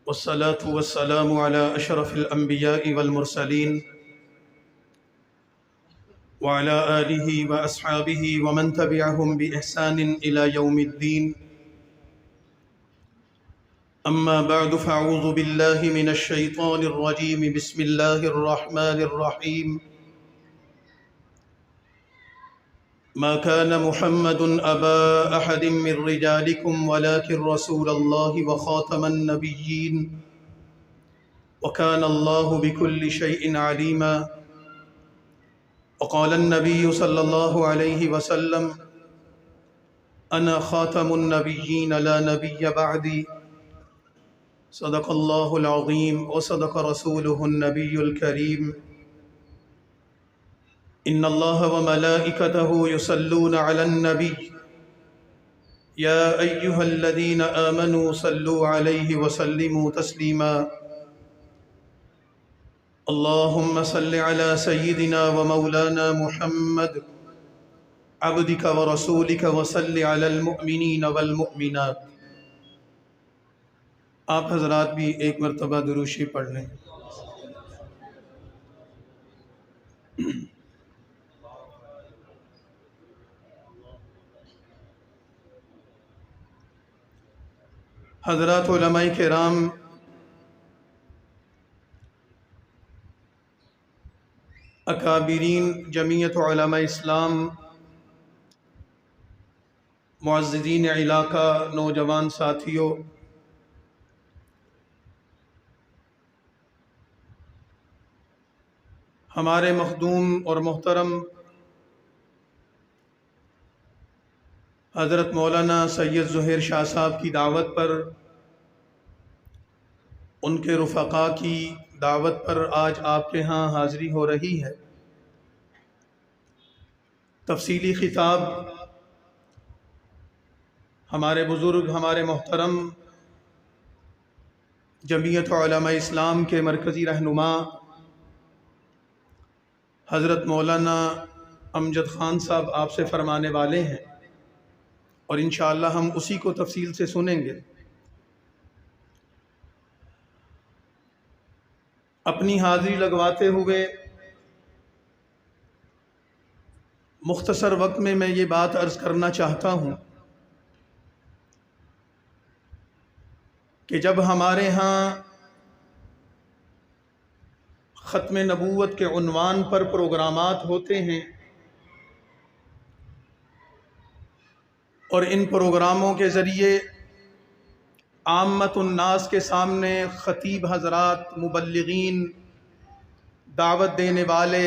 والصلاة والسلام على أشرف الأنبياء والمرسلين وعلى آله وأصحابه ومن تبعهم بإحسان إلى يوم الدين. أما بعد فأعوذ بالله من الشيطان الرجيم. بسم الله الرحمن الرحيم. ما كان محمد أبا أحد من رجالكم ولكن رسول الله وخاتم النبيين وكان الله بكل شيء عليما. وقال النبي صلى الله عليه وسلم: أنا خاتم النبيين لا نبي بعدي. صدق الله العظيم وصدق رسوله النبي الكريم. إن الله وملائكته يصلون على النبي يا أيها الذين آمنوا صلوا عليه وسلموا تسليما. اللهم صل على سيدنا ومولانا محمد عبدك ورسولك وصل على المؤمنين والمؤمنات. آپ حضرات بھی ایک مرتبہ درود شریف پڑھ لیں. حضرات علماء کرام، اکابرین جمعیت علماء اسلام، معززین علاقہ، نوجوان ساتھیوں، ہمارے مخدوم اور محترم حضرت مولانا سید ظہیر شاہ صاحب کی دعوت پر، ان کے رفقاء کی دعوت پر آج آپ کے ہاں حاضری ہو رہی ہے. تفصیلی خطاب ہمارے بزرگ، ہمارے محترم جمعیت علماء اسلام کے مرکزی رہنما حضرت مولانا امجد خان صاحب آپ سے فرمانے والے ہیں، اور انشاءاللہ ہم اسی کو تفصیل سے سنیں گے. اپنی حاضری لگواتے ہوئے مختصر وقت میں یہ بات عرض کرنا چاہتا ہوں کہ جب ہمارے ہاں ختم نبوت کے عنوان پر پروگرامات ہوتے ہیں اور ان پروگراموں کے ذریعے عامت الناس کے سامنے خطیب حضرات، مبلغین، دعوت دینے والے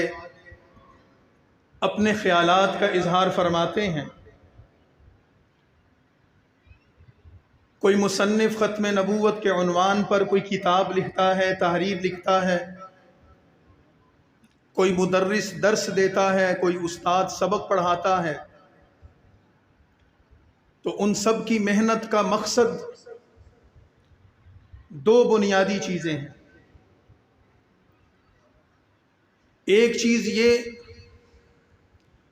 اپنے خیالات کا اظہار فرماتے ہیں، کوئی مصنف ختم نبوت کے عنوان پر کوئی کتاب لکھتا ہے، تحریر لکھتا ہے، کوئی مدرس درس دیتا ہے، کوئی استاد سبق پڑھاتا ہے، تو ان سب کی محنت کا مقصد دو بنیادی چیزیں ہیں. ایک چیز یہ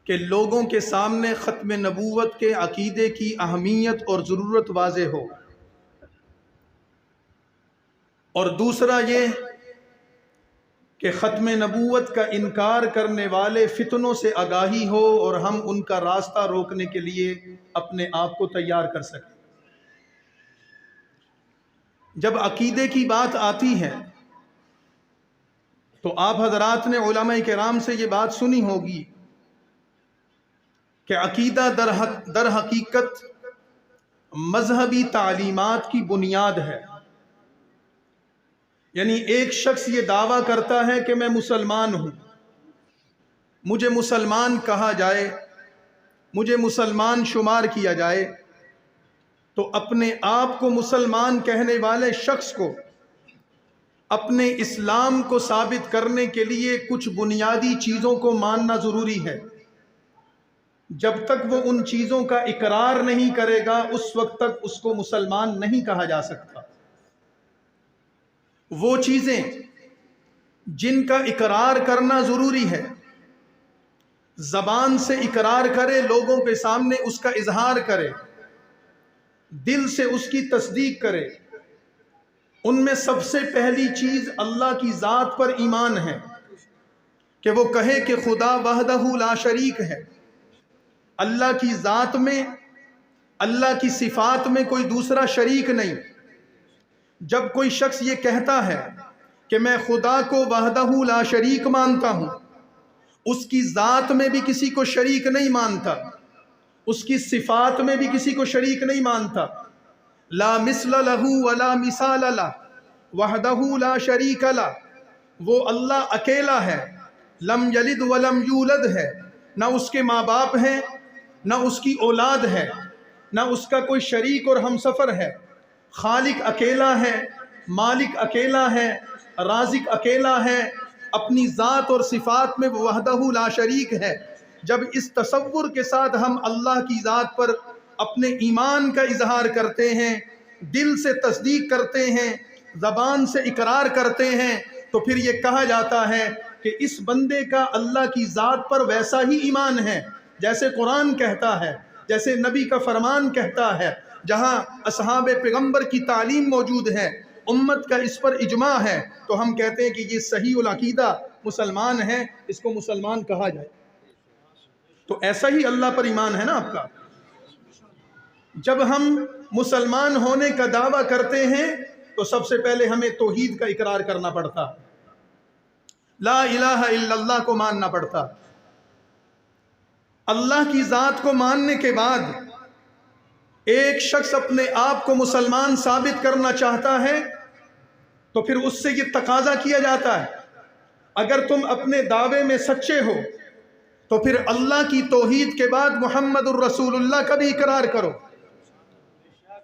کہ لوگوں کے سامنے ختم نبوت کے عقیدے کی اہمیت اور ضرورت واضح ہو، اور دوسرا یہ کہ ختم نبوت کا انکار کرنے والے فتنوں سے آگاہی ہو اور ہم ان کا راستہ روکنے کے لیے اپنے آپ کو تیار کر سکیں. جب عقیدے کی بات آتی ہے تو آپ حضرات نے علماء کرام سے یہ بات سنی ہوگی کہ عقیدہ در حقیقت مذہبی تعلیمات کی بنیاد ہے. یعنی ایک شخص یہ دعویٰ کرتا ہے کہ میں مسلمان ہوں، مجھے مسلمان کہا جائے، مجھے مسلمان شمار کیا جائے، تو اپنے آپ کو مسلمان کہنے والے شخص کو اپنے اسلام کو ثابت کرنے کے لیے کچھ بنیادی چیزوں کو ماننا ضروری ہے. جب تک وہ ان چیزوں کا اقرار نہیں کرے گا اس وقت تک اس کو مسلمان نہیں کہا جا سکتا. وہ چیزیں جن کا اقرار کرنا ضروری ہے، زبان سے اقرار کرے، لوگوں کے سامنے اس کا اظہار کرے، دل سے اس کی تصدیق کرے، ان میں سب سے پہلی چیز اللہ کی ذات پر ایمان ہے کہ وہ کہے کہ خدا وحدہ لا شریک ہے، اللہ کی ذات میں، اللہ کی صفات میں کوئی دوسرا شریک نہیں۔ جب کوئی شخص یہ کہتا ہے کہ میں خدا کو وحدہ لا شریک مانتا ہوں، اس کی ذات میں بھی کسی کو شریک نہیں مانتا، اس کی صفات میں بھی کسی کو شریک نہیں مانتا، لا مثل لہ ولا مثال لہ وحدہ لا شریک لہ، وہ اللہ اکیلا ہے، لم یلد ولم یولد ہے، نہ اس کے ماں باپ ہیں، نہ اس کی اولاد ہے، نہ اس کا کوئی شریک اور ہمسفر ہے، خالق اکیلا ہے، مالک اکیلا ہے، رازق اکیلا ہے، اپنی ذات اور صفات میں وحدہ لا شریک ہے۔ جب اس تصور کے ساتھ ہم اللہ کی ذات پر اپنے ایمان کا اظہار کرتے ہیں، دل سے تصدیق کرتے ہیں، زبان سے اقرار کرتے ہیں، تو پھر یہ کہا جاتا ہے کہ اس بندے کا اللہ کی ذات پر ویسا ہی ایمان ہے جیسے قرآن کہتا ہے، جیسے نبی کا فرمان کہتا ہے، جہاں اصحاب پیغمبر کی تعلیم موجود ہے، امت کا اس پر اجماع ہے، تو ہم کہتے ہیں کہ یہ صحیح العقیدہ مسلمان ہے، اس کو مسلمان کہا جائے۔ تو ایسا ہی اللہ پر ایمان ہے نا آپ کا۔ جب ہم مسلمان ہونے کا دعویٰ کرتے ہیں تو سب سے پہلے ہمیں توحید کا اقرار کرنا پڑتا، لا الہ الا اللہ کو ماننا پڑتا۔ اللہ کی ذات کو ماننے کے بعد ایک شخص اپنے آپ کو مسلمان ثابت کرنا چاہتا ہے تو پھر اس سے یہ تقاضا کیا جاتا ہے، اگر تم اپنے دعوے میں سچے ہو تو پھر اللہ کی توحید کے بعد محمد الرسول اللہ کا بھی اقرار کرو۔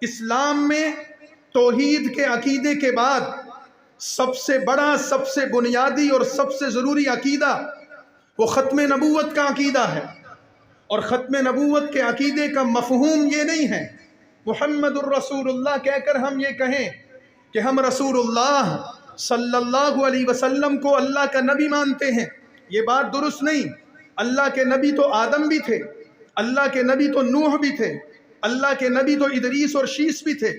اسلام میں توحید کے عقیدے کے بعد سب سے بڑا، سب سے بنیادی اور سب سے ضروری عقیدہ وہ ختم نبوت کا عقیدہ ہے، اور ختم نبوت کے عقیدے کا مفہوم یہ نہیں ہے محمد الرسول اللہ کہہ کر ہم یہ کہیں کہ ہم رسول اللہ صلی اللہ علیہ وسلم کو اللہ کا نبی مانتے ہیں، یہ بات درست نہیں۔ اللہ کے نبی تو آدم بھی تھے، اللہ کے نبی تو نوح بھی تھے، اللہ کے نبی تو ادریس اور شیس بھی تھے،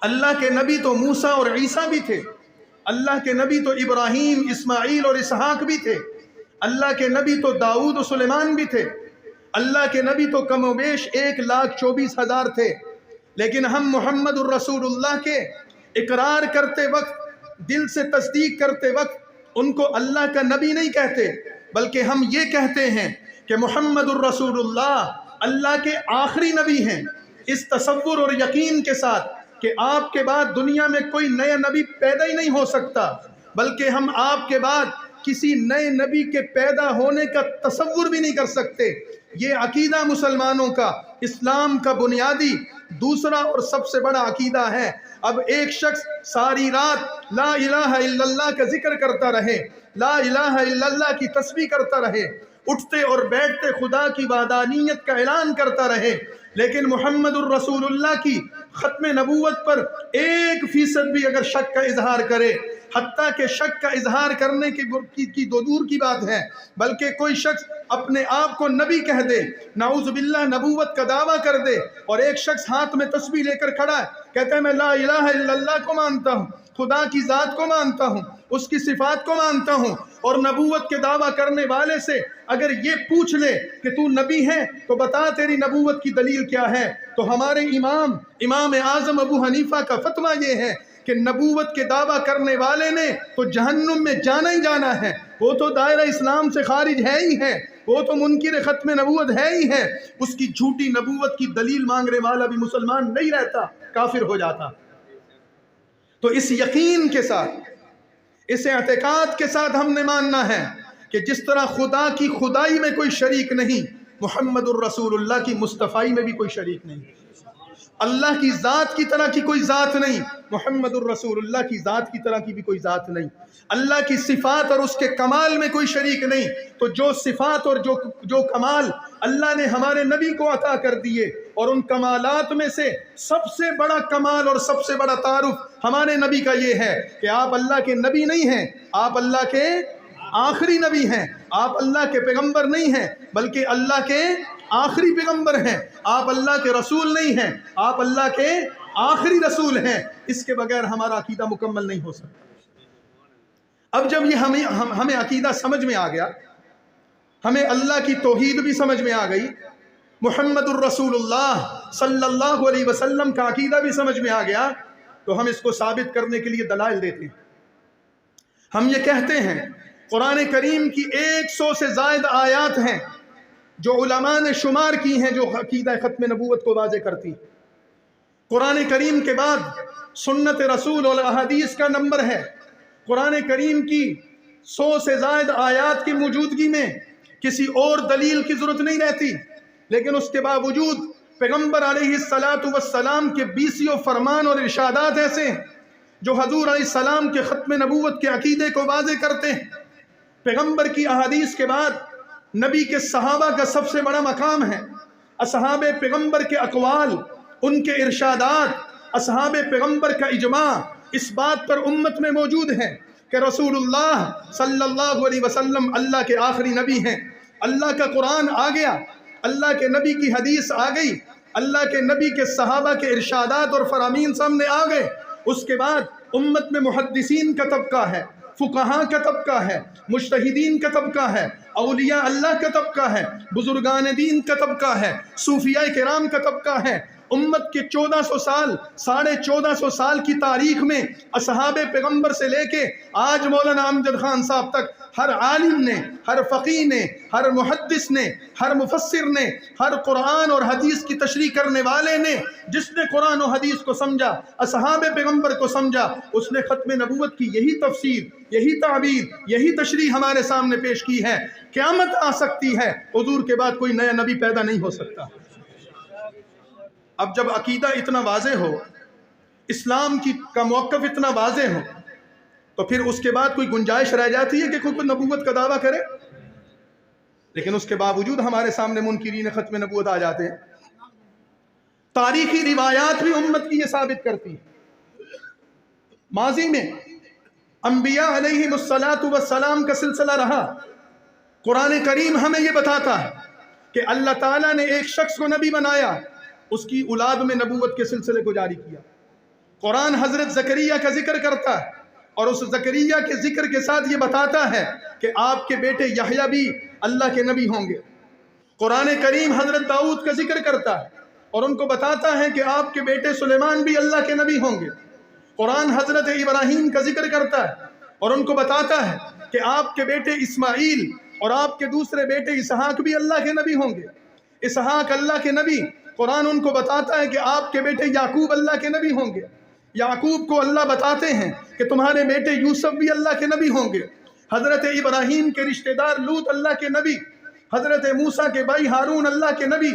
اللہ کے نبی تو موسیٰ اور عیسیٰ بھی تھے، اللہ کے نبی تو ابراہیم، اسماعیل اور اسحاق بھی تھے، اللہ کے نبی تو داؤد و سلیمان بھی تھے، اللہ کے نبی تو کم و بیش 1,24,000 تھے۔ لیکن ہم محمد الرسول اللہ کے اقرار کرتے وقت، دل سے تصدیق کرتے وقت ان کو اللہ کا نبی نہیں کہتے، بلکہ ہم یہ کہتے ہیں کہ محمد الرسول اللہ اللہ کے آخری نبی ہیں، اس تصور اور یقین کے ساتھ کہ آپ کے بعد دنیا میں کوئی نیا نبی پیدا ہی نہیں ہو سکتا، بلکہ ہم آپ کے بعد کسی نئے نبی کے پیدا ہونے کا تصور بھی نہیں کر سکتے۔ یہ عقیدہ مسلمانوں کا، اسلام کا بنیادی دوسرا اور سب سے بڑا عقیدہ ہے۔ اب ایک شخص ساری رات لا الہ الا اللہ کا ذکر کرتا رہے، لا الہ الا اللہ کی تسبیح کرتا رہے، اٹھتے اور بیٹھتے خدا کی وحدانیت کا اعلان کرتا رہے، لیکن محمد الرسول اللہ کی ختم نبوت پر 1% بھی اگر شک کا اظہار کرے، حتیٰ کہ شک کا اظہار کرنے کی دو دور کی بات ہے، بلکہ کوئی شخص اپنے آپ کو نبی کہہ دے، نعوذ باللہ نبوت کا دعویٰ کر دے، اور ایک شخص ہاتھ میں تسبیح لے کر کھڑا ہے، کہتا ہے میں لا الہ الا اللہ کو مانتا ہوں، خدا کی ذات کو مانتا ہوں، اس کی صفات کو مانتا ہوں، اور نبوت کے دعویٰ کرنے والے سے اگر یہ پوچھ لے کہ تو نبی ہے تو بتا تیری نبوت کی دلیل کیا ہے، تو ہمارے امام اعظم ابو حنیفہ کا فتویٰ یہ ہے کہ نبوت کے دعویٰ کرنے والے نے تو جہنم میں جانا ہی جانا ہے، وہ تو دائرہ اسلام سے خارج ہے ہی ہے، وہ تو منکر ختم نبوت ہے ہی ہے، اس کی جھوٹی نبوت کی دلیل مانگنے والا بھی مسلمان نہیں رہتا، کافر ہو جاتا۔ تو اس یقین کے ساتھ، اس اعتقاد کے ساتھ ہم نے ماننا ہے کہ جس طرح خدا کی خدائی میں کوئی شریک نہیں، محمد الرسول اللہ کی مصطفائی میں بھی کوئی شریک نہیں، اللہ کی ذات کی طرح کی کوئی ذات نہیں، محمد الرسول اللہ کی ذات کی طرح کی بھی کوئی ذات نہیں، اللہ کی صفات اور اس کے کمال میں کوئی شریک نہیں۔ تو جو صفات اور جو کمال اللہ نے ہمارے نبی کو عطا کر دیے، اور ان کمالات میں سے سب سے بڑا کمال اور سب سے بڑا تعارف ہمارے نبی کا یہ ہے کہ آپ اللہ کے نبی نہیں ہیں، آپ اللہ کے آخری نبی ہیں، آپ اللہ کے پیغمبر نہیں ہیں بلکہ اللہ کے آخری پیغمبر ہیں، آپ اللہ کے رسول نہیں ہیں، آپ اللہ کے آخری رسول ہیں، اس کے بغیر ہمارا عقیدہ مکمل نہیں ہو سکتا۔ اب جب یہ ہمیں عقیدہ سمجھ میں آ گیا، ہمیں اللہ کی توحید بھی سمجھ میں آ گئی، محمد الرسول اللہ صلی اللہ علیہ وسلم کا عقیدہ بھی سمجھ میں آ گیا، تو ہم اس کو ثابت کرنے کے لیے دلائل دیتے ہیں۔ ہم یہ کہتے ہیں قرآن کریم کی 100 سے زائد آیات ہیں جو علماء نے شمار کی ہیں، جو عقیدہ ختم نبوت کو واضح کرتی ہیں۔ قرآن کریم کے بعد سنت رسول اور احادیث کا نمبر ہے۔ قرآن کریم کی 100 سے زائد آیات کی موجودگی میں کسی اور دلیل کی ضرورت نہیں رہتی، لیکن اس کے باوجود پیغمبر علیہ السلام کے 20 فرمان اور ارشادات ایسے ہیں جو حضور علیہ السلام کے ختم نبوت کے عقیدے کو واضح کرتے ہیں۔ پیغمبر کی احادیث کے بعد نبی کے صحابہ کا سب سے بڑا مقام ہے۔ اصحاب پیغمبر کے اقوال، ان کے ارشادات، اصحاب پیغمبر کا اجماع اس بات پر امت میں موجود ہے کہ رسول اللہ صلی اللہ علیہ وسلم اللہ کے آخری نبی ہیں۔ اللہ کا قرآن آ گیا، اللہ کے نبی کی حدیث آ گئی، اللہ کے نبی کے صحابہ کے ارشادات اور فرامین سامنے آ گئے۔ اس کے بعد امت میں محدثین کا طبقہ ہے، فقہاء کا طبقہ ہے، مجتہدین کا طبقہ ہے، اولیاء اللہ کا طبقہ ہے، بزرگان دین کا طبقہ ہے، صوفیاء کرام کا طبقہ ہے۔ امت کے 1400 سال، 1450 سال کی تاریخ میں اصحاب پیغمبر سے لے کے آج مولانا امجد خان صاحب تک ہر عالم نے، ہر فقیہ نے، ہر محدث نے، ہر مفسر نے، ہر قرآن اور حدیث کی تشریح کرنے والے نے، جس نے قرآن و حدیث کو سمجھا، اصحاب پیغمبر کو سمجھا، اس نے ختم نبوت کی یہی تفسیر، یہی تعبیر، یہی تشریح ہمارے سامنے پیش کی ہے۔ قیامت آ سکتی ہے، حضور کے بعد کوئی نیا نبی پیدا نہیں ہو سکتا۔ اب جب عقیدہ اتنا واضح ہو، اسلام کا موقف اتنا واضح ہو، تو پھر اس کے بعد کوئی گنجائش رہ جاتی ہے کہ کوئی نبوت کا دعویٰ کرے؟ لیکن اس کے باوجود ہمارے سامنے منکرین ختم نبوت آ جاتے ہیں۔ تاریخی روایات بھی امت کی یہ ثابت کرتی ہیں۔ ماضی میں انبیاء علیہ السلام کا سلسلہ رہا۔ قرآن کریم ہمیں یہ بتاتا ہے کہ اللہ تعالیٰ نے ایک شخص کو نبی بنایا، اس کی اولاد میں نبوت کے سلسلے کو جاری کیا۔ قرآن حضرت زکریا کا ذکر کرتا ہے، اور اس زکریا کے ذکر کے ساتھ یہ بتاتا ہے کہ آپ کے بیٹے یحییٰ بھی اللہ کے نبی ہوں گے۔ قرآن کریم حضرت داؤد کا ذکر کرتا ہے اور ان کو بتاتا ہے کہ آپ کے بیٹے سلیمان بھی اللہ کے نبی ہوں گے۔ قرآن حضرت ابراہیم کا ذکر کرتا ہے اور ان کو بتاتا ہے کہ آپ کے بیٹے اسماعیل اور آپ کے دوسرے بیٹے اسحاق بھی اللہ کے نبی ہوں گے۔ اسحاق اللہ کے نبی، قرآن ان کو بتاتا ہے کہ آپ کے بیٹے یعقوب اللہ کے نبی ہوں گے۔ یعقوب کو اللہ بتاتے ہیں کہ تمہارے بیٹے یوسف بھی اللہ کے نبی ہوں گے۔ حضرت ابراہیم کے رشتہ دار لوط اللہ کے نبی، حضرت موسیٰ کے بھائی ہارون اللہ کے نبی۔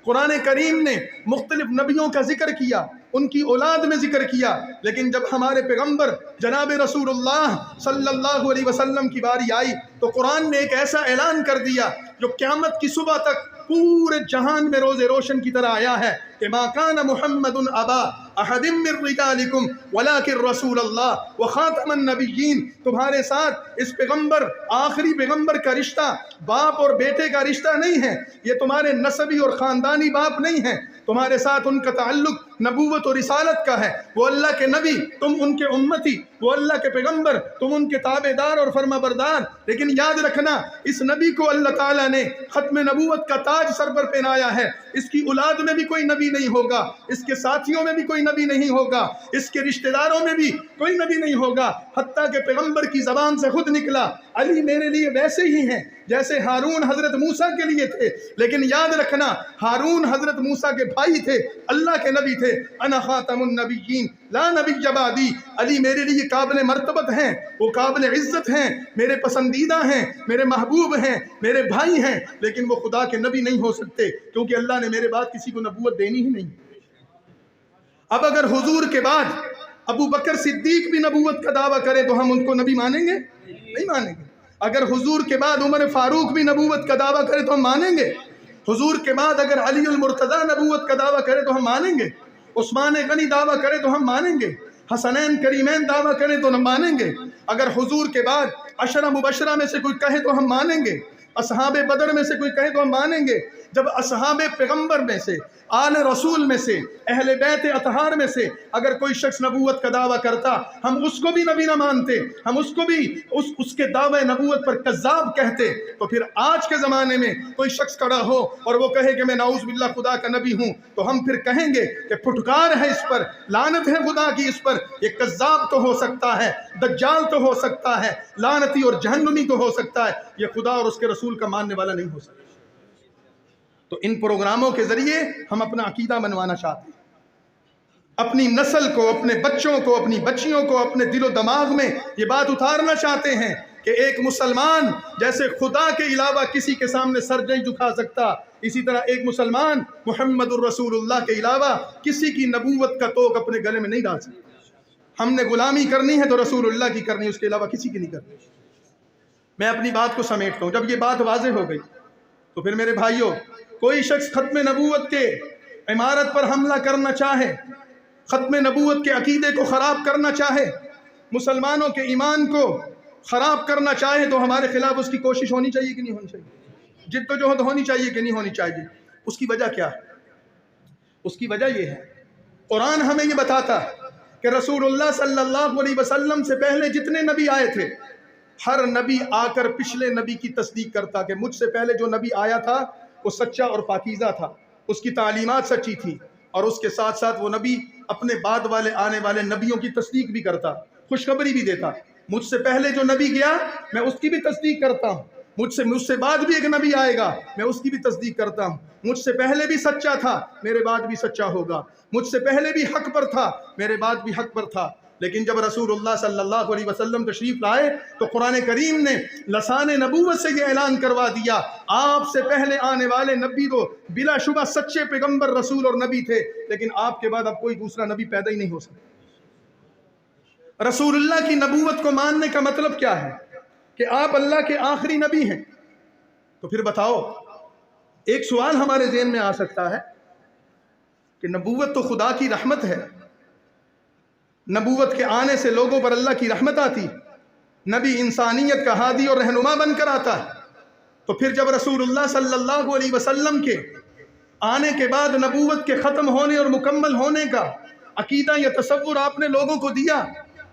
قرآن کریم نے مختلف نبیوں کا ذکر کیا، ان کی اولاد میں ذکر کیا، لیکن جب ہمارے پیغمبر جناب رسول اللہ صلی اللہ علیہ وسلم کی باری آئی تو قرآن نے ایک ایسا اعلان کر دیا جو قیامت کی صبح تک پورے جہان میں روز روشن کی طرح آیا ہے کہ ما کان محمد ابا احد من رجالکم ولکن رسول اللہ وخاتم النبیین۔ تمہارے ساتھ اس پیغمبر، آخری پیغمبر کا رشتہ باپ اور بیٹے کا رشتہ نہیں ہے، یہ تمہارے نسبی اور خاندانی باپ نہیں ہے، تمہارے ساتھ ان کا تعلق نبوت اور رسالت کا ہے۔ وہ اللہ کے نبی، تم ان کے امتی، وہ اللہ کے پیغمبر، تم ان کے تابع دار اور فرما بردار۔ لیکن یاد رکھنا، اس نبی کو اللہ تعالیٰ نے ختم نبوت کا تاج سر پر پہنایا ہے۔ اس کی اولاد میں بھی کوئی نبی نہیں ہوگا، اس کے ساتھیوں میں بھی کوئی نبی نہیں ہوگا، اس کے رشتہ داروں میں بھی کوئی نبی نہیں ہوگا، حتیٰ کہ پیغمبر کی زبان سے خود نکلا علی میرے لیے ویسے ہی ہیں جیسے ہارون حضرت موسیٰ کے لیے تھے۔ لیکن یاد رکھنا، ہارون حضرت موسیٰ کے بھائی تھے، اللہ کے نبی تھے۔ انا خاتم النبیین لا نبی بعدی، علی میرے لیے قابل مرتبت ہیں، وہ قابل عزت ہیں، میرے پسندیدہ ہیں، میرے محبوب ہیں، میرے بھائی ہیں، لیکن وہ خدا کے نبی نہیں ہو سکتے کیونکہ اللہ نے میرے بعد کسی کو نبوت دینی ہی نہیں۔ اب اگر حضور کے بعد ابو بکر صدیق بھی نبوت کا دعویٰ کرے تو ہم ان کو نبی مانیں گے؟ نہیں مانیں گے۔ اگر حضور کے بعد عمر فاروق بھی نبوت کا دعویٰ کرے تو ہم مانیں گے۔ حضور کے بعد اگر علی المرتضیٰ نبوت کا دعویٰ کرے تو ہم مانیں گے۔ عثمان غنی دعویٰ کرے تو ہم مانیں گے۔ حسنین کریمین دعویٰ کرے تو ہم مانیں گے۔ اگر حضور کے بعد عشرہ مبشرہ میں سے کوئی کہے تو ہم مانیں گے۔ اصحاب بدر میں سے کوئی کہے تو ہم مانیں گے۔ جب اصحاب پیغمبر میں سے، آل رسول میں سے، اہل بیت اطہار میں سے اگر کوئی شخص نبوت کا دعویٰ کرتا، ہم اس کو بھی نبی نہ مانتے، ہم اس کو بھی اس کے دعوے نبوت پر کذاب کہتے، تو پھر آج کے زمانے میں کوئی شخص کھڑا ہو اور وہ کہے کہ میں نعوذ باللہ خدا کا نبی ہوں، تو ہم پھر کہیں گے کہ پھٹکار ہے اس پر، لعنت ہے خدا کی اس پر، یہ کذاب تو ہو سکتا ہے، دجال تو ہو سکتا ہے، لعنتی اور جہنمی تو ہو سکتا ہے، یہ خدا اور اس کے رسول کا ماننے والا نہیں ہو سکتا۔ تو ان پروگراموں کے ذریعے ہم اپنا عقیدہ بنوانا چاہتے ہیں، اپنی نسل کو، اپنے بچوں کو، اپنی بچیوں کو اپنے دل و دماغ میں یہ بات اتارنا چاہتے ہیں کہ ایک مسلمان جیسے خدا کے علاوہ کسی کے سامنے سر نہیں جھکا سکتا، اسی طرح ایک مسلمان محمد الرسول اللہ کے علاوہ کسی کی نبوت کا توق اپنے گلے میں نہیں ڈال سکتا۔ ہم نے غلامی کرنی ہے تو رسول اللہ کی کرنی ہے، اس کے علاوہ کسی کی نہیں کرنی۔ میں اپنی بات کو سمیٹتا ہوں۔ جب یہ بات واضح ہو گئی تو پھر میرے بھائیوں، کوئی شخص ختم نبوت کے عمارت پر حملہ کرنا چاہے، ختم نبوت کے عقیدے کو خراب کرنا چاہے، مسلمانوں کے ایمان کو خراب کرنا چاہے، تو ہمارے خلاف اس کی کوشش ہونی چاہیے کہ نہیں ہونی چاہیے؟ جد و جہد ہونی چاہیے کہ نہیں ہونی چاہیے؟ اس کی وجہ کیا ہے؟ اس کی وجہ یہ ہے، قرآن ہمیں یہ بتاتا کہ رسول اللہ صلی اللہ علیہ وسلم سے پہلے جتنے نبی آئے تھے، ہر نبی آ کر پچھلے نبی کی تصدیق کرتا کہ مجھ سے پہلے جو نبی آیا تھا وہ سچا اور پاکیزہ تھا، اس کی تعلیمات سچی تھی، اور اس کے ساتھ ساتھ وہ نبی اپنے بعد والے آنے والے نبیوں کی تصدیق بھی کرتا، خوشخبری بھی دیتا۔ مجھ سے پہلے جو نبی گیا میں اس کی بھی تصدیق کرتا ہوں، مجھ سے بعد بھی ایک نبی آئے گا میں اس کی بھی تصدیق کرتا ہوں، مجھ سے پہلے بھی سچا تھا میرے بعد بھی سچا ہوگا، مجھ سے پہلے بھی حق پر تھا میرے بعد بھی حق پر تھا۔ لیکن جب رسول اللہ صلی اللہ علیہ وسلم تشریف لائے تو قرآن کریم نے لسان نبوت سے یہ اعلان کروا دیا، آپ سے پہلے آنے والے نبی تو بلا شبہ سچے پیغمبر رسول اور نبی تھے، لیکن آپ کے بعد اب کوئی دوسرا نبی پیدا ہی نہیں ہو سکتا۔ رسول اللہ کی نبوت کو ماننے کا مطلب کیا ہے؟ کہ آپ اللہ کے آخری نبی ہیں۔ تو پھر بتاؤ، ایک سوال ہمارے ذہن میں آ سکتا ہے کہ نبوت تو خدا کی رحمت ہے، نبوت کے آنے سے لوگوں پر اللہ کی رحمت آتی، نبی انسانیت کا ہادی اور رہنما بن کر آتا ہے، تو پھر جب رسول اللہ صلی اللہ علیہ وسلم کے آنے کے بعد نبوت کے ختم ہونے اور مکمل ہونے کا عقیدہ یا تصور آپ نے لوگوں کو دیا،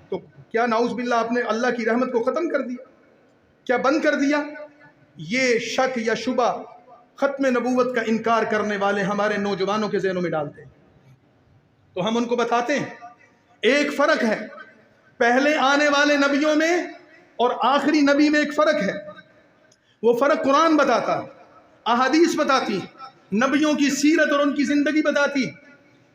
تو کیا نعوذ باللہ آپ نے اللہ کی رحمت کو ختم کر دیا؟ کیا بند کر دیا؟ یہ شک یا شبہ ختم نبوت کا انکار کرنے والے ہمارے نوجوانوں کے ذہنوں میں ڈالتے ہیں۔ تو ہم ان کو بتاتے ہیں ایک فرق ہے پہلے آنے والے نبیوں میں اور آخری نبی میں، ایک فرق ہے، وہ فرق قرآن بتاتا، احادیث بتاتی، نبیوں کی سیرت اور ان کی زندگی بتاتی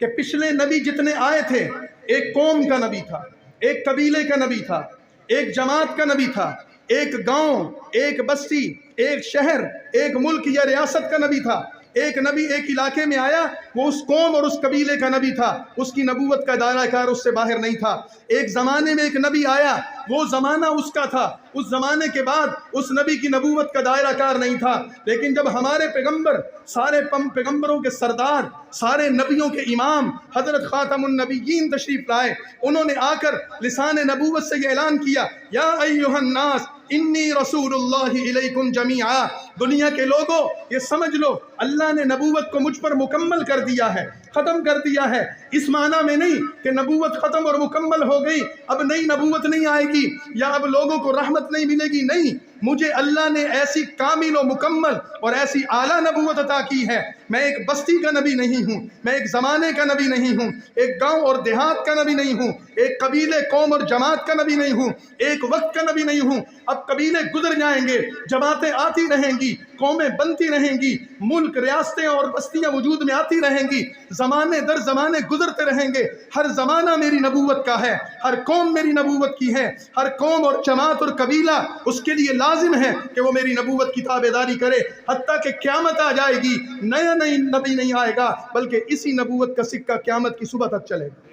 کہ پچھلے نبی جتنے آئے تھے ایک قوم کا نبی تھا، ایک قبیلے کا نبی تھا، ایک جماعت کا نبی تھا، ایک گاؤں، ایک بستی، ایک شہر، ایک ملک یا ریاست کا نبی تھا۔ ایک نبی ایک علاقے میں آیا، وہ اس قوم اور اس قبیلے کا نبی تھا، اس کی نبوت کا دائرہ کار اس سے باہر نہیں تھا۔ ایک زمانے میں ایک نبی آیا، وہ زمانہ اس کا تھا، اس زمانے کے بعد اس نبی کی نبوت کا دائرہ کار نہیں تھا۔ لیکن جب ہمارے پیغمبر، سارے پیغمبروں کے سردار، سارے نبیوں کے امام حضرت خاتم النبیین تشریف لائے، انہوں نے آ کر لسان نبوت سے یہ اعلان کیا، یا ایھا الناس انی رسول اللہ الیکم جمیعا، دنیا کے لوگوں یہ سمجھ لو اللہ نے نبوت کو مجھ پر مکمل کر دیا ہے، ختم کر دیا ہے۔ اس معنی میں نہیں کہ نبوت ختم اور مکمل ہو گئی، اب نئی نبوت نہیں آئے گی یا اب لوگوں کو رحمت نہیں ملے گی، نہیں، مجھے اللہ نے ایسی کامل و مکمل اور ایسی اعلیٰ نبوت عطا کی ہے۔ میں ایک بستی کا نبی نہیں ہوں، میں ایک زمانے کا نبی نہیں ہوں، ایک گاؤں اور دیہات کا نبی نہیں ہوں، ایک قبیلے، قوم اور جماعت کا نبی نہیں ہوں، ایک وقت کا نبی نہیں ہوں۔ اب قبیلے گزر جائیں گے، جماعتیں آتی رہیں گی، قومیں بنتی رہیں گی، ملک، ریاستیں اور بستیاں وجود میں آتی رہیں گی، زمانے در زمانے گزرتے رہیں گے، ہر زمانہ میری نبوت کا ہے، ہر قوم میری نبوت کی ہے، ہر قوم اور جماعت اور قبیلہ اس کے لیے لازم ہے کہ وہ میری نبوت کی تابعداری کرے، حتیٰ کہ قیامت آ جائے گی، نیا نبی نہیں آئے گا بلکہ اسی نبوت کا سکہ قیامت کی صبح تک چلے گا۔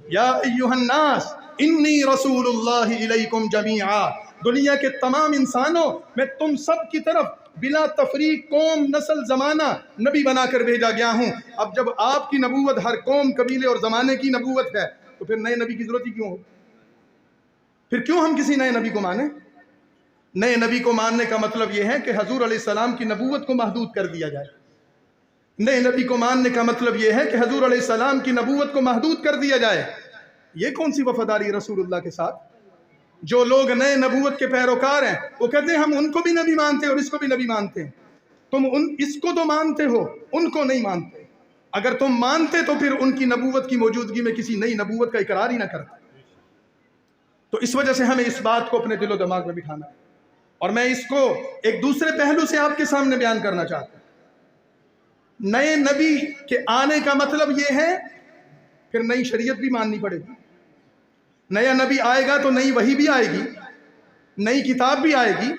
یا ایھا الناس انی رسول اللہ الیکم جمیعا، دنیا کے تمام انسانوں میں تم سب کی طرف بلا تفریق، قوم، نسل، زمانہ نبی بنا کر بھیجا گیا ہوں۔ اب جب آپ کی نبوت ہر قوم، قبیلے اور زمانے کی نبوت ہے تو پھر نئے نبی کی ضرورت ہی کیوں ہو؟ پھر کیوں ہم کسی نئے نبی کو مانیں؟ نئے نبی کو ماننے کا مطلب یہ ہے کہ حضور علیہ السلام کی نبوت کو محدود کر دیا جائے، نئے نبی کو ماننے کا مطلب یہ ہے کہ حضور علیہ السلام کی نبوت کو محدود کر دیا جائے۔ یہ کون سی وفاداری رسول اللہ کے ساتھ؟ جو لوگ نئے نبوت کے پیروکار ہیں وہ کہتے ہیں ہم ان کو بھی نبی مانتے ہیں اور اس کو بھی نبی مانتے ہیں۔ تم اس کو تو مانتے ہو، ان کو نہیں مانتے۔ اگر تم مانتے تو پھر ان کی نبوت کی موجودگی میں کسی نئی نبوت کا اقرار ہی نہ کرتے۔ تو اس وجہ سے ہمیں اس بات کو اپنے دل و دماغ میں بٹھانا ہے، اور میں اس کو ایک دوسرے پہلو سے آپ کے سامنے بیان کرنا چاہتا ہوں۔ نئے نبی کے آنے کا مطلب یہ ہے پھر نئی شریعت بھی ماننی پڑے گی۔ نیا نبی آئے گا تو نئی وحی بھی آئے گی، نئی کتاب بھی آئے گی۔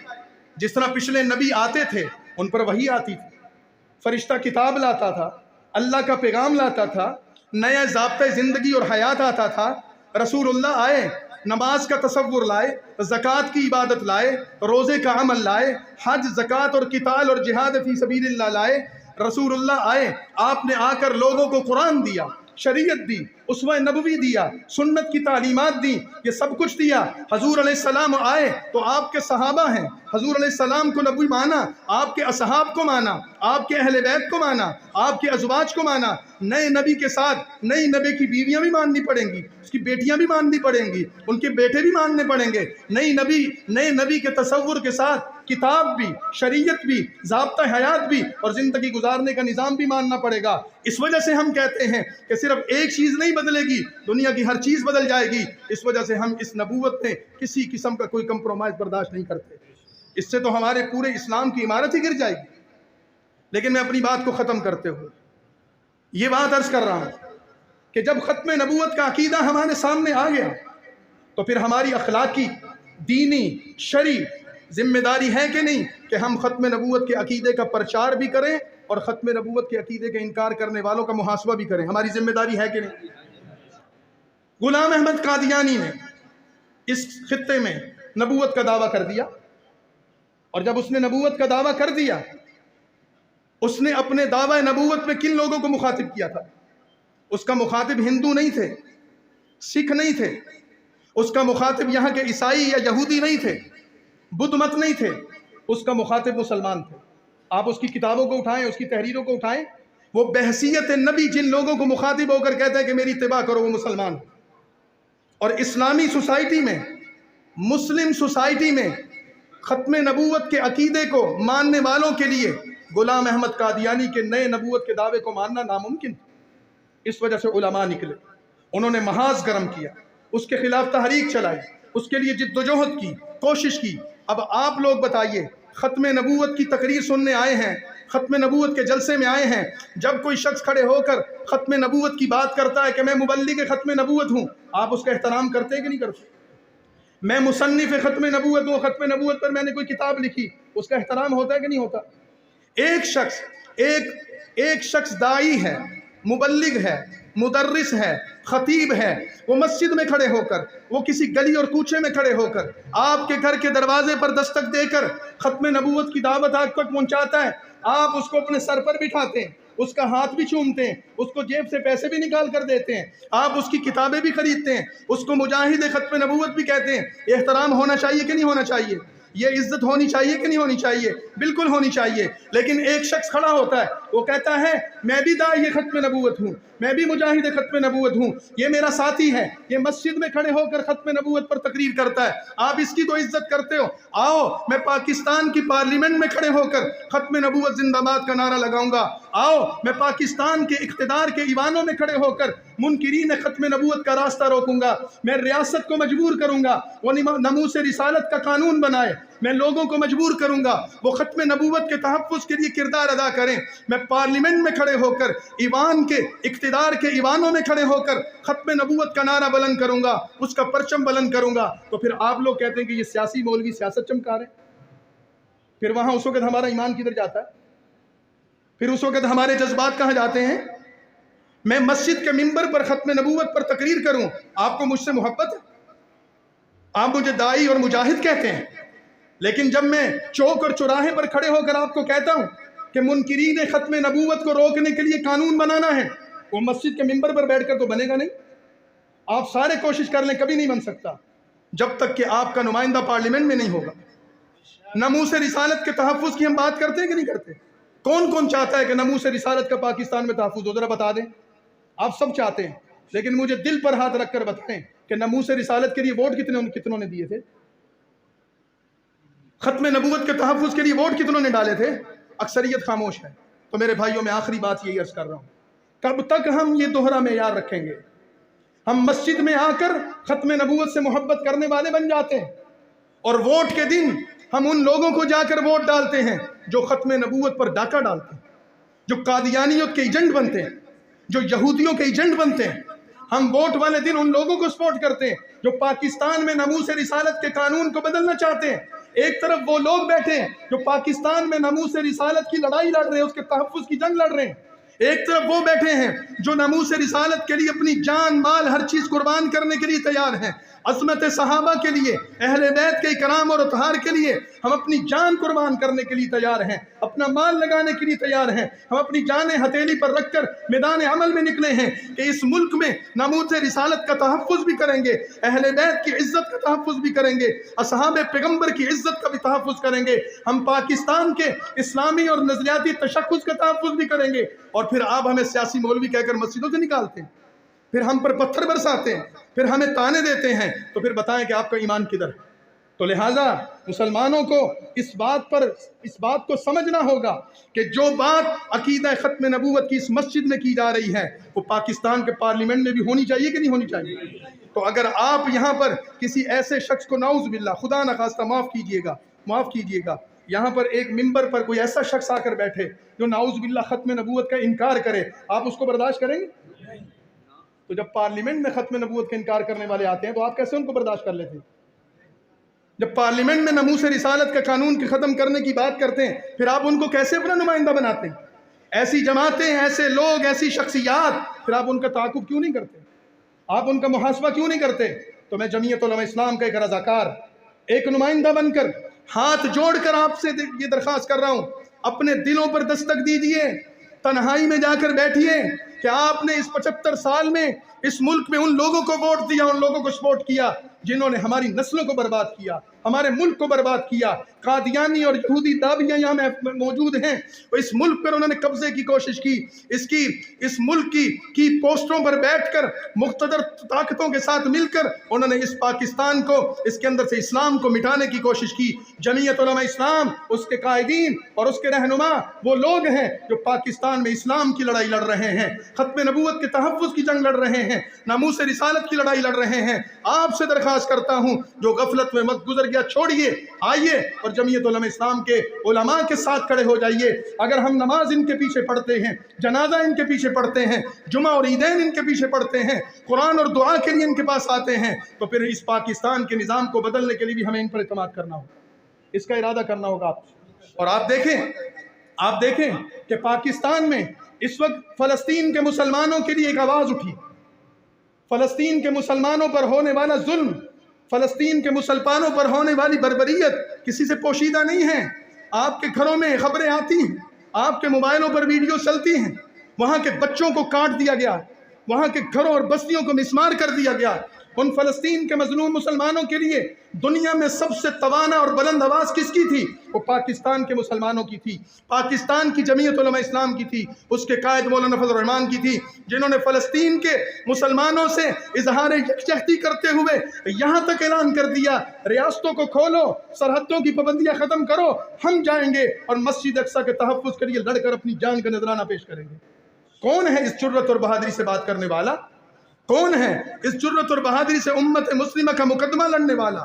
جس طرح پچھلے نبی آتے تھے ان پر وحی آتی تھی، فرشتہ کتاب لاتا تھا، اللہ کا پیغام لاتا تھا، نیا ضابطۂ زندگی اور حیات آتا تھا۔ رسول اللہ آئے، نماز کا تصور لائے، زکوٰۃ کی عبادت لائے، روزے کا عمل لائے، حج، زکوٰۃ اور قتال اور جہاد فی سبیل اللہ لائے۔ رسول اللہ آئے، آپ نے آ کر لوگوں کو قرآن دیا، شریعت دی، اسوہ نبوی دیا، سنت کی تعلیمات دی، یہ سب کچھ دیا۔ حضور علیہ السلام آئے تو آپ کے صحابہ ہیں، حضور علیہ السلام کو نبی مانا، آپ کے اصحاب کو مانا، آپ کے اہل بیت کو مانا، آپ کے ازواج کو مانا۔ نئے نبی کے ساتھ نئی نبی کی بیویاں بھی ماننی پڑیں گی، اس کی بیٹیاں بھی ماننی پڑیں گی، ان کے بیٹے بھی ماننے پڑیں گے۔ نئے نبی کے تصور کے ساتھ کتاب بھی، شریعت بھی، ضابطہ حیات بھی اور زندگی گزارنے کا نظام بھی ماننا پڑے گا۔ اس وجہ سے ہم کہتے ہیں کہ صرف ایک چیز نہیں بدلے گی، دنیا کی ہر چیز بدل جائے گی۔ اس وجہ سے ہم اس نبوت میں کسی قسم کا کوئی کمپرومائز برداشت نہیں کرتے۔ اس سے تو ہمارے پورے اسلام کی عمارت ہی گر جائے گی۔ لیکن میں اپنی بات کو ختم کرتے ہوئے یہ بات عرض کر رہا ہوں کہ جب ختم نبوت کا عقیدہ ہمارے سامنے آ گیا تو پھر ہماری اخلاقی، دینی، شرعی ذمہ داری ہے کہ نہیں کہ ہم ختم نبوت کے عقیدے کا پرچار بھی کریں اور ختم نبوت کے عقیدے کا انکار کرنے والوں کا محاسبہ بھی کریں۔ ہماری ذمہ داری ہے کہ نہیں؟ غلام احمد قادیانی نے اس خطے میں نبوت کا دعویٰ کر دیا، اور جب اس نے نبوت کا دعویٰ کر دیا، اس نے اپنے دعویٰ نبوت میں کن لوگوں کو مخاطب کیا تھا؟ اس کا مخاطب ہندو نہیں تھے، سکھ نہیں تھے، اس کا مخاطب یہاں کے عیسائی یا یہودی نہیں تھے، بدھ مت نہیں تھے، اس کا مخاطب مسلمان تھے۔ آپ اس کی کتابوں کو اٹھائیں، اس کی تحریروں کو اٹھائیں، وہ بحیثیت نبی جن لوگوں کو مخاطب ہو کر کہتا ہے کہ میری اتباع کرو، وہ مسلمان۔ اور اسلامی سوسائٹی میں، مسلم سوسائٹی میں ختم نبوت کے عقیدے کو ماننے والوں کے لیے غلام احمد قادیانی کے نئے نبوت کے دعوے کو ماننا ناممکن تھا۔ اس وجہ سے علماء نکلے، انہوں نے محاذ گرم کیا، اس کے خلاف تحریک چلائی، اس کے لیے جد و جہد کی، کوشش کی۔ اب آپ لوگ بتائیے، ختم نبوت کی تقریر سننے آئے ہیں، ختم نبوت کے جلسے میں آئے ہیں، جب کوئی شخص کھڑے ہو کر ختم نبوت کی بات کرتا ہے کہ میں مبلغ ختم نبوت ہوں، آپ اس کا احترام کرتے ہیں کہ نہیں کرتے؟ میں مصنف ختم نبوت ہوں، ختم نبوت پر میں نے کوئی کتاب لکھی، اس کا احترام ہوتا ہے کہ نہیں ہوتا؟ ایک شخص داعی ہے، مبلغ ہے، مدرس ہے، خطیب ہے، وہ مسجد میں کھڑے ہو کر، وہ کسی گلی اور کوچے میں کھڑے ہو کر آپ کے گھر کے دروازے پر دستک دے کر ختم نبوت کی دعوت آپ تک پہنچاتا ہے، آپ اس کو اپنے سر پر بٹھاتے ہیں، اس کا ہاتھ بھی چومتے ہیں، اس کو جیب سے پیسے بھی نکال کر دیتے ہیں، آپ اس کی کتابیں بھی خریدتے ہیں، اس کو مجاہد ختم نبوت بھی کہتے ہیں۔ یہ احترام ہونا چاہیے کہ نہیں ہونا چاہیے؟ یہ عزت ہونی چاہیے کہ نہیں ہونی چاہیے؟ بالکل ہونی چاہیے۔ لیکن ایک شخص کھڑا ہوتا ہے، وہ کہتا ہے میں بھی داعی ختم نبوت ہوں، میں بھی مجاہد ختم نبوت ہوں، یہ میرا ساتھی ہے، یہ مسجد میں کھڑے ہو کر ختم نبوت پر تقریر کرتا ہے، آپ اس کی تو عزت کرتے ہو۔ آؤ میں پاکستان کی پارلیمنٹ میں کھڑے ہو کر ختم نبوت زندہ باد کا نعرہ لگاؤں گا، آؤ میں پاکستان کے اقتدار کے ایوانوں میں کھڑے ہو کر منکرین ختم نبوت کا راستہ روکوں گا، میں ریاست کو مجبور کروں گا وہ ناموس رسالت کا قانون بنائے، میں لوگوں کو مجبور کروں گا وہ ختم نبوت کے تحفظ کے لیے کردار ادا کریں، میں پارلیمنٹ میں کھڑے ہو کر ایوان کے اقتدار کے ایوانوں میں کھڑے ہو کر ختم نبوت کا نعرہ بلند کروں گا، اس کا پرچم بلند کروں گا۔ تو پھر آپ لوگ کہتے ہیں کہ یہ سیاسی مولوی سیاست چمکا رہے ہیں، پھر وہاں اس وقت ہمارا ایمان کدھر جاتا ہے؟ پھر اس وقت ہمارے جذبات کہاں جاتے ہیں؟ میں مسجد کے منبر پر ختم نبوت پر تقریر کروں، آپ کو مجھ سے محبت ہے؟ آپ مجھے داعی اور مجاہد کہتے ہیں، لیکن جب میں چوک اور چوراہے پر کھڑے ہو کر آپ کو کہتا ہوں کہ منکرین ختم نبوت کو روکنے کے لیے قانون بنانا ہے، وہ مسجد کے منبر پر بیٹھ کر تو بنے گا نہیں۔ آپ سارے کوشش کر لیں، کبھی نہیں بن سکتا جب تک کہ آپ کا نمائندہ پارلیمنٹ میں نہیں ہوگا۔ ناموس رسالت کے تحفظ کی ہم بات کرتے ہیں کہ نہیں کرتے؟ کون کون چاہتا ہے کہ ناموس رسالت کا پاکستان میں تحفظ ہو؟ ذرا بتا دیں. آپ سب چاہتے ہیں، لیکن مجھے دل پر ہاتھ رکھ کر بتائیں کہ ناموس رسالت کے لیے ووٹ کتنوں نے دیے تھے؟ ختم نبوت کے تحفظ کے لیے ووٹ کتنوں نے ڈالے تھے؟ اکثریت خاموش ہے. تو میرے بھائیوں میں آخری بات یہی عرض کر رہا ہوں، کب تک ہم یہ دوہرا معیار رکھیں گے؟ ہم مسجد میں آ کر ختم نبوت سے محبت کرنے والے بن جاتے ہیں، اور ووٹ کے دن ہم ان لوگوں کو جا کر ووٹ ڈالتے ہیں جو ختم نبوت پر ڈاکہ ڈالتے ہیں، جو قادیانیت کے ایجنٹ بنتے ہیں، جو یہودیوں کے ایجنٹ بنتے ہیں. ہم ووٹ والے دن ان لوگوں کو سپورٹ کرتے ہیں جو پاکستان میں ناموس رسالت کے قانون کو بدلنا چاہتے ہیں. ایک طرف وہ لوگ بیٹھے ہیں جو پاکستان میں ناموس رسالت کی لڑائی لڑ رہے ہیں، اس کے تحفظ کی جنگ لڑ رہے ہیں. ایک طرف وہ بیٹھے ہیں جو ناموس رسالت کے لیے اپنی جان مال ہر چیز قربان کرنے کے لیے تیار ہیں. عظمت صحابہ کے لیے، اہل بیت کے اکرام اور اطہار کے لیے ہم اپنی جان قربان کرنے کے لیے تیار ہیں، اپنا مال لگانے کے لیے تیار ہیں. ہم اپنی جانیں ہتھیلی پر رکھ کر میدان عمل میں نکلے ہیں کہ اس ملک میں ناموس رسالت کا تحفظ بھی کریں گے، اہل بیت کی عزت کا تحفظ بھی کریں گے، اصحاب پیغمبر کی عزت کا بھی تحفظ کریں گے. ہم پاکستان کے اسلامی اور نظریاتی تشخص کا تحفظ بھی کریں گے. اور پھر آپ ہمیں سیاسی مولوی کہہ کر مسجدوں سے نکالتے ہیں، پھر ہم پر پتھر برساتے ہیں، پھر ہمیں تانے دیتے ہیں. تو پھر بتائیں کہ آپ کا ایمان کدھر ہے؟ تو لہٰذا مسلمانوں کو اس بات کو سمجھنا ہوگا کہ جو بات عقیدہ ختم نبوت کی اس مسجد میں کی جا رہی ہے وہ پاکستان کے پارلیمنٹ میں بھی ہونی چاہیے کہ نہیں ہونی چاہیے. تو اگر آپ یہاں پر کسی ایسے شخص کو، نعوذ باللہ، خدا نخواستہ معاف کیجئے گا، یہاں پر ایک ممبر پر کوئی ایسا شخص آ کر بیٹھے جو نعوذ باللہ ختم نبوت کا انکار کرے، آپ اس کو برداشت کریں گے؟ تو جب پارلیمنٹ میں ختم نبوت کا انکار کرنے والے آتے ہیں تو آپ کیسے ان کو برداشت کر لیتے ہیں؟ جب پارلیمنٹ میں ناموس رسالت کا قانون کے ختم کرنے کی بات کرتے ہیں پھر آپ ان کو کیسے اپنا نمائندہ بناتے ہیں؟ ایسی جماعتیں، ایسے لوگ، ایسی شخصیات، پھر آپ ان کا تعاقب کیوں نہیں کرتے؟ آپ ان کا محاسبہ کیوں نہیں کرتے؟ تو میں جمعیت علماء اسلام کا ایک رضاکار، ایک نمائندہ بن کر ہاتھ جوڑ کر آپ سے یہ درخواست کر رہا ہوں، اپنے دلوں پر دستک دیجیے، تنہائی میں جا کر بیٹھیے کہ آپ نے اس 75 سال میں اس ملک میں ان لوگوں کو ووٹ دیا، ان لوگوں کو سپورٹ کیا جنہوں نے ہماری نسلوں کو برباد کیا، ہمارے ملک کو برباد کیا. قادیانی اور یہودی دابیاں یہاں موجود ہیں، اس ملک پر انہوں نے قبضے کی کوشش کی، اس ملک کی پوسٹوں پر بیٹھ کر مقتدر طاقتوں کے ساتھ مل کر انہوں نے اس پاکستان کو، اس کے اندر سے اسلام کو مٹانے کی کوشش کی. جمعیت علماء اسلام، اس کے قائدین اور اس کے رہنما وہ لوگ ہیں جو پاکستان میں اسلام کی لڑائی لڑ رہے ہیں، ختم نبوت کے تحفظ کی جنگ لڑ رہے ہیں، ناموس رسالت کی لڑائی لڑ رہے ہیں. آپ سے درخواست کرتا ہوں جو غفلت میں مت گزر گیا چھوڑیے، آئیے اور جمعیت علماء اسلام کے علماء کے ساتھ کھڑے ہو جائیے. اگر ہم نماز ان کے پیچھے پڑھتے ہیں، جنازہ ان کے پیچھے پڑھتے ہیں، جمعہ اور عیدین ان کے پیچھے پڑھتے ہیں، قرآن اور دعا کے لیے ان کے پاس آتے ہیں، تو پھر اس پاکستان کے نظام کو بدلنے کے لیے بھی ہمیں ان پر اعتماد کرنا ہوگا، اس کا ارادہ کرنا ہوگا آپ. اور آپ دیکھیں کہ پاکستان میں اس وقت فلسطین کے مسلمانوں کے لیے ایک آواز اٹھی. فلسطین کے مسلمانوں پر ہونے والا ظلم، فلسطین کے مسلمانوں پر ہونے والی بربریت کسی سے پوشیدہ نہیں ہے. آپ کے گھروں میں خبریں آتی ہیں، آپ کے موبائلوں پر ویڈیو چلتی ہیں، وہاں کے بچوں کو کاٹ دیا گیا، وہاں کے گھروں اور بستیوں کو مسمار کر دیا گیا. ان فلسطین کے مظلوم مسلمانوں کے لیے دنیا میں سب سے توانا اور بلند آواز کس کی تھی؟ وہ پاکستان کے مسلمانوں کی تھی، پاکستان کی جمعیت علماء اسلام کی تھی، اس کے قائد مولانا فضل الرحمان کی تھی، جنہوں نے فلسطین کے مسلمانوں سے اظہار یکجہتی کرتے ہوئے یہاں تک اعلان کر دیا، ریاستوں کو کھولو، سرحدوں کی پابندیاں ختم کرو، ہم جائیں گے اور مسجد اقصیٰ کے تحفظ کے لیے لڑ کر اپنی جان کا نذرانہ پیش کریں گے. کون ہے اس جرأت اور بہادری سے بات کرنے والا؟ کون ہے اس جرأت اور بہادری سے امت مسلمہ کا مقدمہ لڑنے والا؟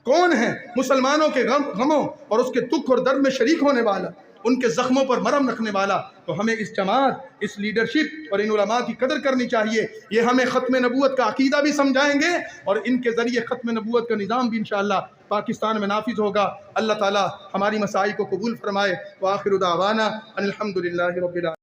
کون ہے مسلمانوں کے غموں اور اس کے دکھ اور درد میں شریک ہونے والا، ان کے زخموں پر مرہم رکھنے والا؟ تو ہمیں اس جماعت، اس لیڈرشپ اور ان علماء کی قدر کرنی چاہیے. یہ ہمیں ختم نبوت کا عقیدہ بھی سمجھائیں گے اور ان کے ذریعے ختم نبوت کا نظام بھی انشاءاللہ پاکستان میں نافذ ہوگا. اللہ تعالی ہماری مساعی کو قبول فرمائے. وآخر دعوانا ان الحمدللہ رب العالمین.